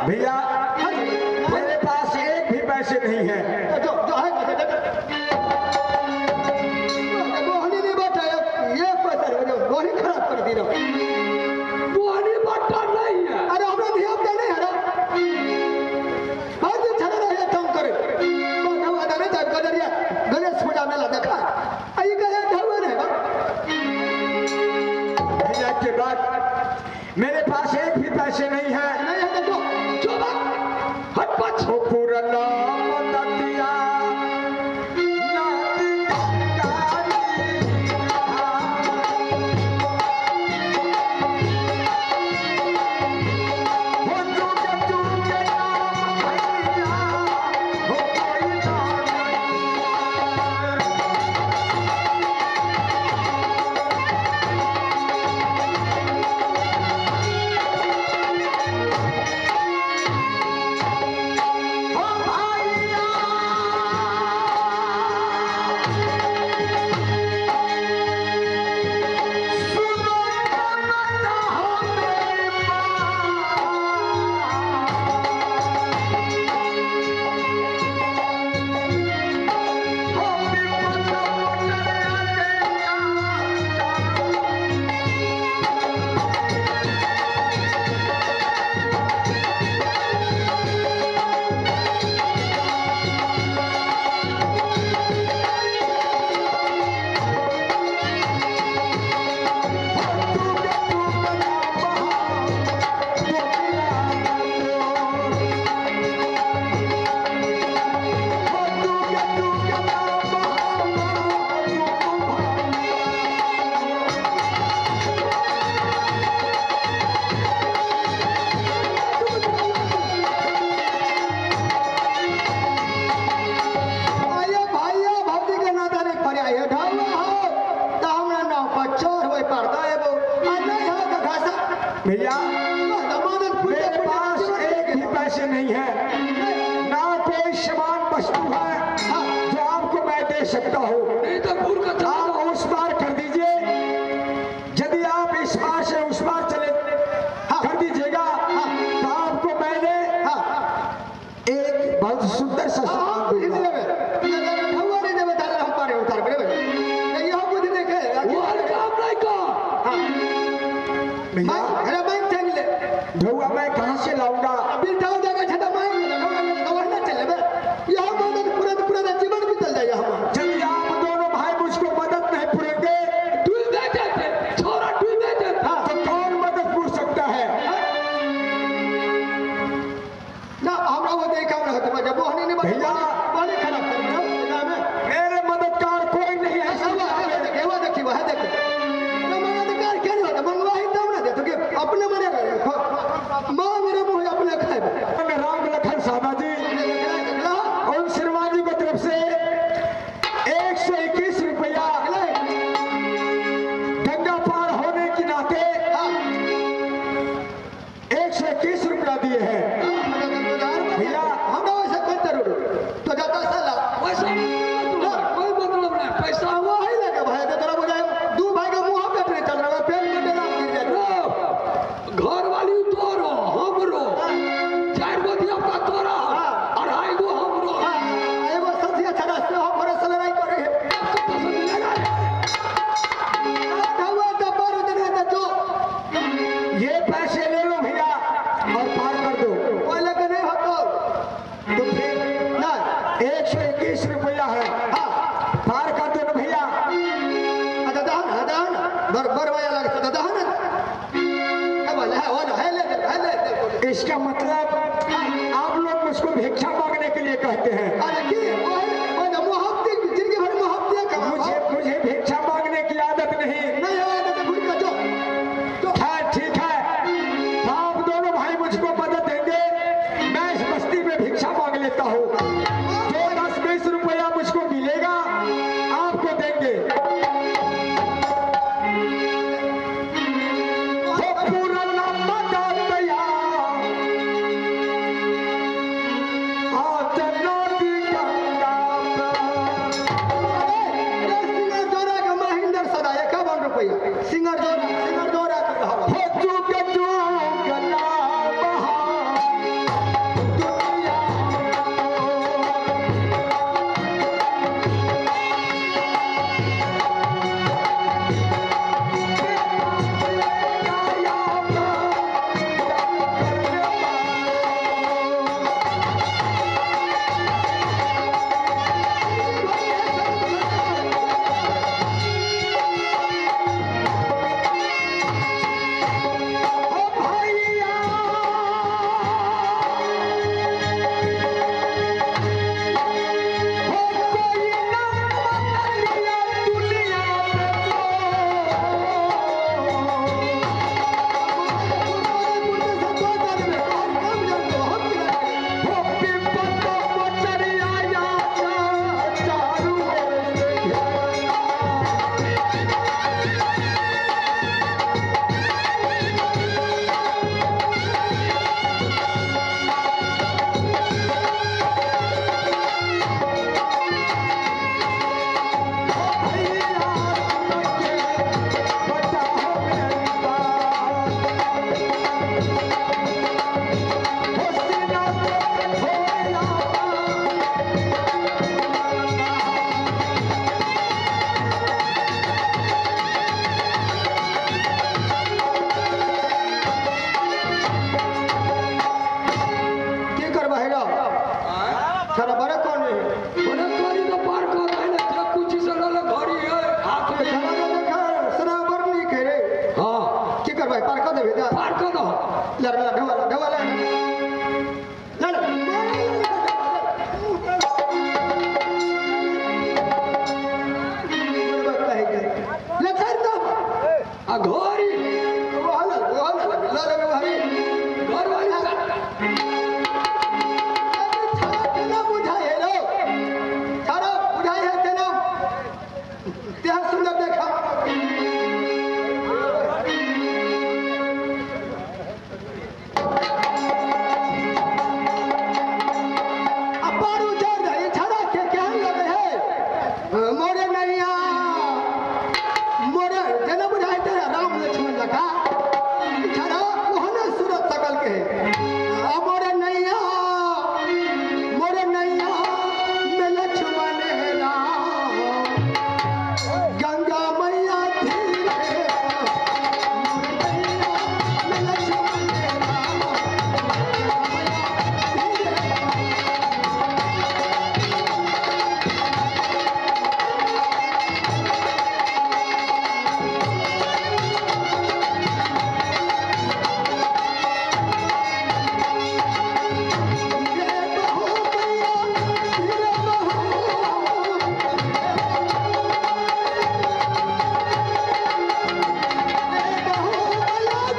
भैया मेरे पास एक भी पैसे नहीं है। बोहनी नहीं बताया ये पैसा बोहनी खराब कर दी रहा बोहनी बट्टा नहीं है। अरे हमरा ध्यान दे नहीं है हर दिन चला रहे तुम करे बाबा दाने जब गदरिया गणेश पूजा मेला देखा आई गए ढावन है भैया के बाद पास एक भी पैसे नहीं है। नहीं है देखो जो बात हट पच ओ पुरना मदतिया भैया मेरे पास एक भी पैसे नहीं है, ना कोई सामान वस्तु है जो आपको मैं दे सकता हूँ। आप उस बार कर दीजिए, यदि आप इस बार से उस बार चले कर दीजिएगा तो आपको मैंने एक बहुत सुंदर सा सामान दूंगा। ढौआ मैं कहाँ से लाऊंगा? जब आप दोनों भाई मुझको मदद नहीं पूरेंगे तो कौन मदद पूछ सकता है? भैया मेरे मददगार कोई नहीं है। अपने मने माँ मेरे मुँह अपने खाए राम लखन सादा जी और शर्मा जी की तरफ से 121 रुपया गंगा पार होने के नाते 121 रुपया दिए हैं। भैया हम वैसे कोई जरूर तो जाता साला कोई मतलब नहीं पैसा वो ही लगे भाई तो तेरा बुझाए दो भाई का मुंह पेट नहीं चल रहा पेट में डेरा गिर जाए घर वाली तोरो हमरो चार गो दिया का तोरा अढ़ाई गो हमरो एगो सतिया छड़ा से हमरो से लड़ाई करे तो मिलेगा ढावा दबार देना तो ये पैसे ले लो भैया और पार कर दो। कोई लगे नहीं हो तो फिर ना 121 रुपया है, पार कर दो ना भैया। दहन बर वाया लगता दहन है इसका मतलब आप लोग मुझको भिक्षा मांगने के लिए कहते हैं। मुझे भिक्षा मांगने की आदत नहीं। ठीक है, आप दोनों भाई मुझको मदद देंगे, मैं इस बस्ती में भिक्षा मांग लेता हूँ। जो 10-20 रुपया मुझको मिलेगा आपको देंगे। के मोर नैया में लक्ष्मण राम गंगा मैया धीरे मोर नैया में लक्ष्मण राम गंगा मैया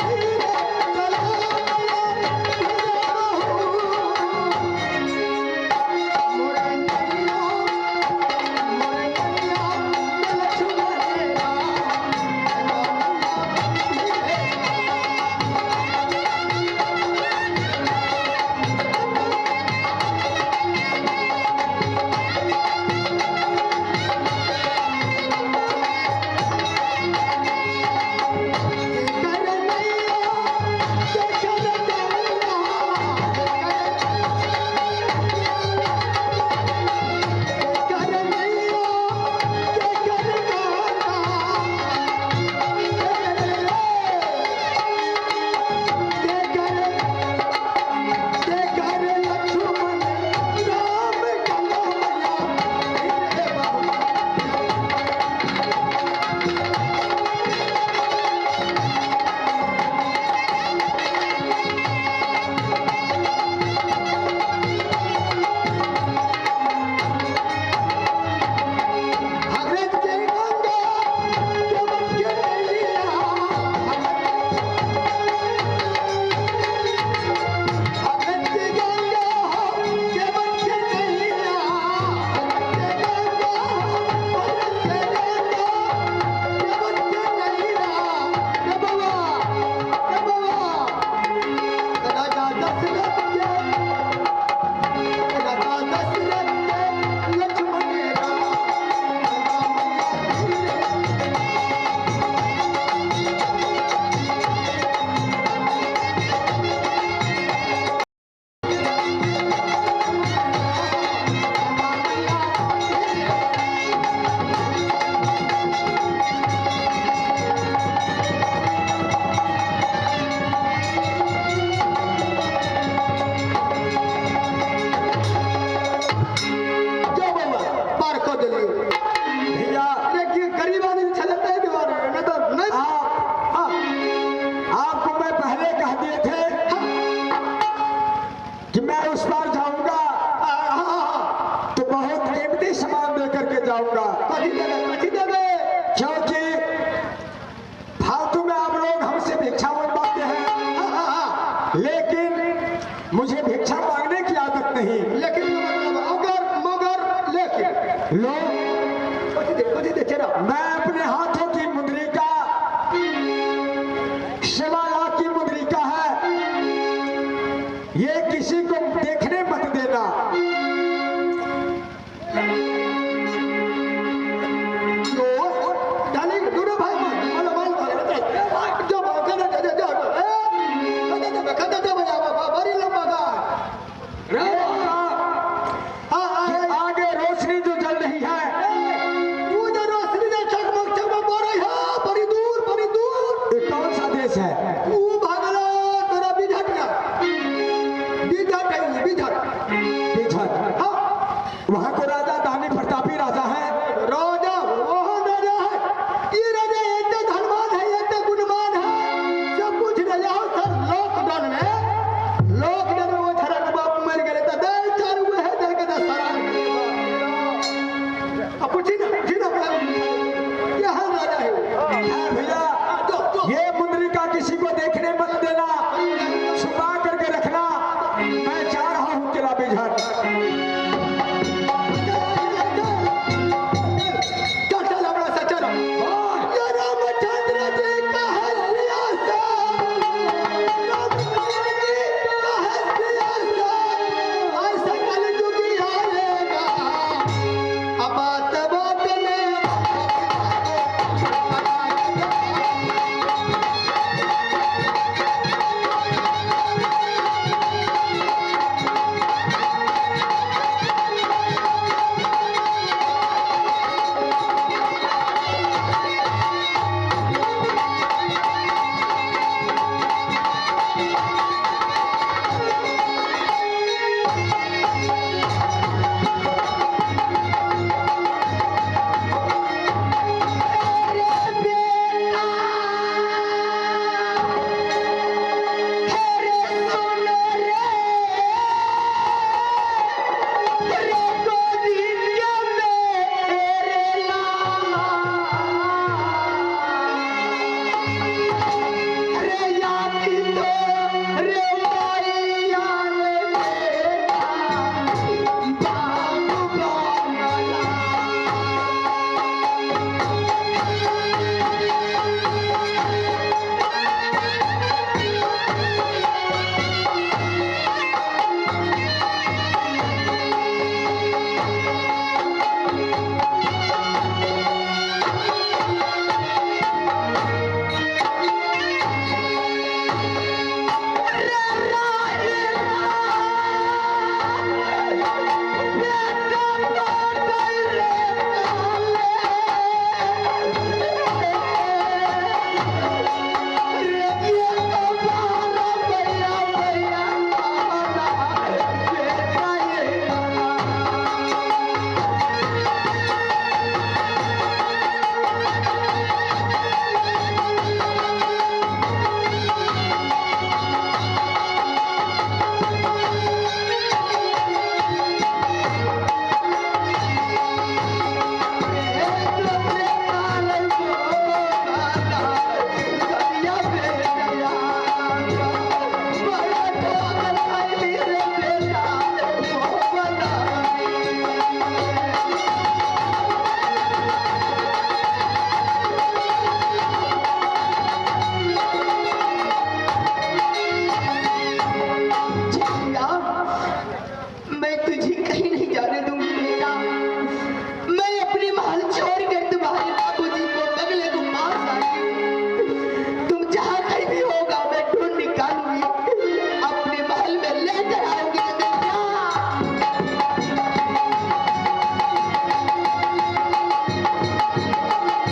धीरे जाऊंगा, क्योंकि फालतू में आप लोग हमसे भिक्षा मांगते हैं, लेकिन मुझे भिक्षा मांगने की आदत नहीं। लेकिन मगर लेकिन लोग